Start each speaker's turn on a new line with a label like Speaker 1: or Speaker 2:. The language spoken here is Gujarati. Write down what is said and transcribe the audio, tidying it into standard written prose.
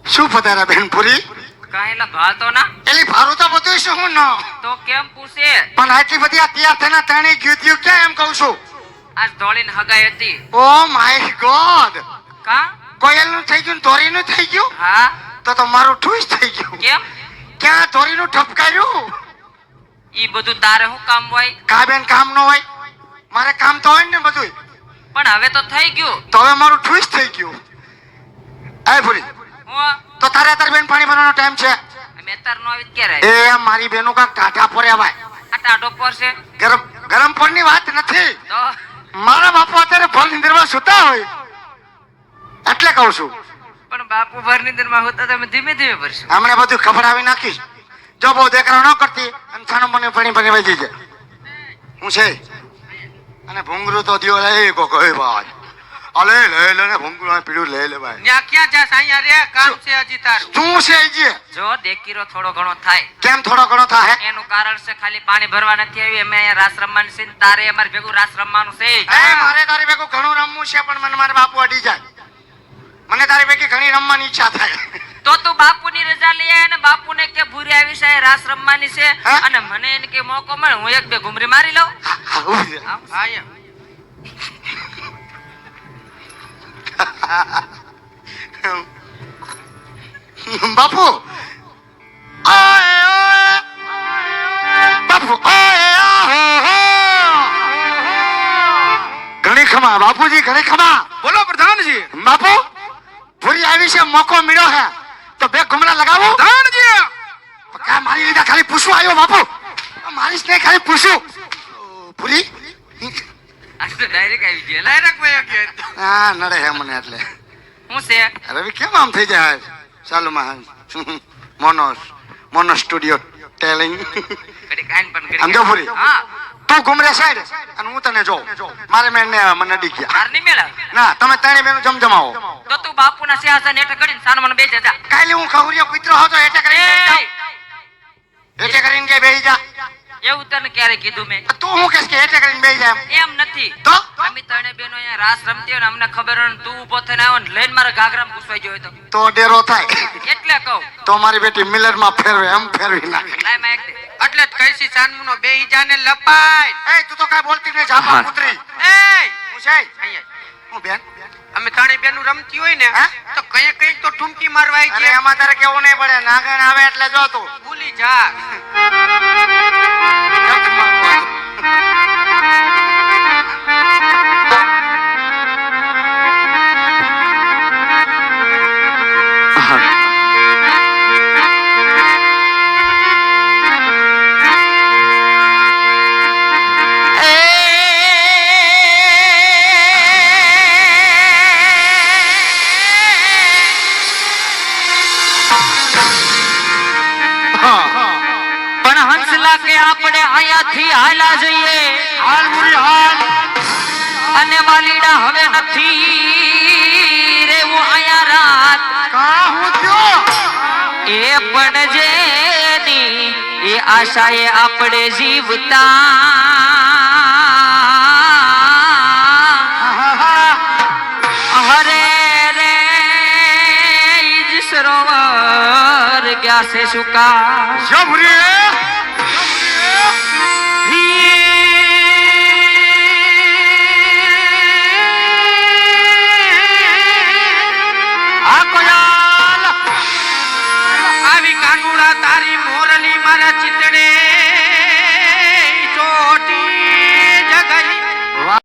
Speaker 1: શું પધારા બેન પૂરી?
Speaker 2: કાંઈલા ભાતો ના
Speaker 1: એલી ભારું તો બધું શું હું ન
Speaker 2: તો કેમ પૂછે?
Speaker 1: પણ આટલી બધી આ તૈયાર થઈને તેણી ગયું ક્યાં એમ કહું છું.
Speaker 2: આજ ધોળીને હગાઈ હતી.
Speaker 1: ઓ માય ગોડ,
Speaker 2: કા
Speaker 1: કોયલનું થઈ ગયું, ધોરીનું થઈ ગયું.
Speaker 2: હા
Speaker 1: તો મારું ઠૂસ થઈ ગયું.
Speaker 2: કેમ?
Speaker 1: ક્યાં ધોરીનું ઠપકાર્યું?
Speaker 2: ઈ બધું તારે શું કામ હોય?
Speaker 1: કા બેન કામ ન હોય? મારે કામ તો હોય ને બધું.
Speaker 2: પણ હવે તો થઈ ગયું.
Speaker 1: તો હવે મારું ઠૂસ થઈ ગયું. એ ભૂરી,
Speaker 2: હું
Speaker 1: તો તારે તારી બેન પાણી ભરવાનો ટાઈમ છે.
Speaker 2: અમે તાર નો આવી ક્યારે?
Speaker 1: એ મારી બેનો કાક ટાટા પડ્યા ભાઈ.
Speaker 2: આ ટાઢો પર છે
Speaker 1: ગરમ ગરમ પડની વાત નથી.
Speaker 2: તો
Speaker 1: મારા બાપુ અત્યારે ભર નિંદરમાં સુતા હોય એટલે કહું છું.
Speaker 2: પણ બાપુ ભર નિંદરમાં હોતા તમે ધીમે ધીમે ભરશો.
Speaker 1: હમણે બધું ખબડાવી નાખીશ. જો બહુ દેખરા ન કરતી અને છાનો મને પાણી પાણી વધી જાય. હું છે અને ભૂંગરું તો દિયો લે કો કોઈ ભાઈ. અલે લે લે ને ભૂંગરું પીડું લે લે ભાઈ.
Speaker 2: ન્યા ક્યાં જાસ? અહીંયા રે કામ છે હજી તારું.
Speaker 1: શું છે ઈજે?
Speaker 2: જો દેકીરો થોડો ઘણો થાય.
Speaker 1: કેમ થોડો ઘણો થાય?
Speaker 2: એનું કારણ છે ખાલી પાણી ભરવા નથી આવી. અમે અહીંયા રાસ રમવાનું છે ને તારે અમારે ભેગું રાસ રમવાનું છે.
Speaker 1: એ મારે તારી ભેગું ઘણું રમવું છે પણ મને મારા બાપુ અડી જાય. મને તારી ભેગી ઘણી રમવાની ઈચ્છા થાય.
Speaker 2: તો તું બાપુની રજા લઈ આય ને બાપુને કે ભૂરી આવી છે રાસ રમવાની છે અને મને એને કે મોકો મળે હું એક બે ઘુમરી મારી લઉં.
Speaker 1: બાપુ બાપુ ઘણી ખમા બાપુજી, ઘણી ખમા.
Speaker 3: બોલો પ્રધાનજી.
Speaker 1: બાપુ ભૂરી આવી છે, મોકો મળ્યો હે તો બે ઘુમરા લગાવો.
Speaker 3: પ્રધાનજી
Speaker 1: કા મારી લીધા ખાલી પૂછવા આવ્યો બાપુ? મારીશ નહીં, ખાલી પૂછું. ભૂરી
Speaker 2: આ તો ડાયરેક્ટ આવી ગયો.
Speaker 3: ડાયરેક્ટ વયો ગયો.
Speaker 1: હા નડે હે મને એટલે.
Speaker 2: હું છે
Speaker 1: રવિ કેમ આમ થઈ જાય? ચાલુ માં મોનો સ્ટુડિયો ટેલિંગ.
Speaker 2: ઘડી કાન પણ ઘડી.
Speaker 1: સમજો ભૂરી,
Speaker 2: હા
Speaker 1: તું ઘુમરે સાઈડ અને હું તને જોઉં. મારે મેં મને અડી ગયા.
Speaker 2: હાર નહીં મેળા.
Speaker 1: ના તમે ત્રણે બેનું જમજમાવો.
Speaker 2: તો તું બાપુના સિંહાસન હેઠળ કરીને સાનો મને બેસી જા.
Speaker 1: કાલે હું ખવરિયો કૂતરો હતો એટલે કરીને કે બેહી જા.
Speaker 2: એવું તને ક્યારે કીધું મેં?
Speaker 1: તું હું કહેશ કે એટલે કરીને બેહી જા
Speaker 2: એમ નથી.
Speaker 1: તો
Speaker 2: અમે ત્રણે બેનો અહીંયા રાસ રમતી હોય ને અમને ખબર હોય ને તું ઊભો થઈને આવ્યો ને લઈને મારા ઘાઘરામાં ઘૂસવાઈ ગયો હોય
Speaker 1: તો ડેરો થાય
Speaker 2: એટલે કહું.
Speaker 1: તો મારી બેટી મિલરમાં ફેરવે એમ ફેરવી નાખે.
Speaker 2: લાય માં એક દે.
Speaker 3: એટલે જ કઈસી સાનમુનો બેહી જાને લપાય.
Speaker 1: એ તું તો કાઈ બોલતી નહીં, ઝાપા કૂતરી.
Speaker 3: એ
Speaker 1: હું છે
Speaker 3: અહીંયા
Speaker 1: હું બેન
Speaker 3: અમે ત્રણે બેનું રમતી હોય ને તો કઈ કઈ તો ઠુમકી મારવા આવી
Speaker 1: અરે
Speaker 3: છે.
Speaker 1: એમાં તારે કેવું નહીં પડે. નાગણ આવે એટલે જો તું
Speaker 3: ભૂલી જા.
Speaker 2: કે આપણે અહીંયાથી હાલા જઈએ.
Speaker 1: હાલ મુરી હાલ.
Speaker 2: અને વાલીડા હવે નથી રેવું અહીંયા રાત.
Speaker 1: કા હું થયો?
Speaker 2: એ પણ જેની એ આશાએ આપણે જીવતા. હરે રે ઈજ સરોવર ગયા છે સુકા.
Speaker 1: જબરી
Speaker 3: આવી કાનુડા તારી મોરલી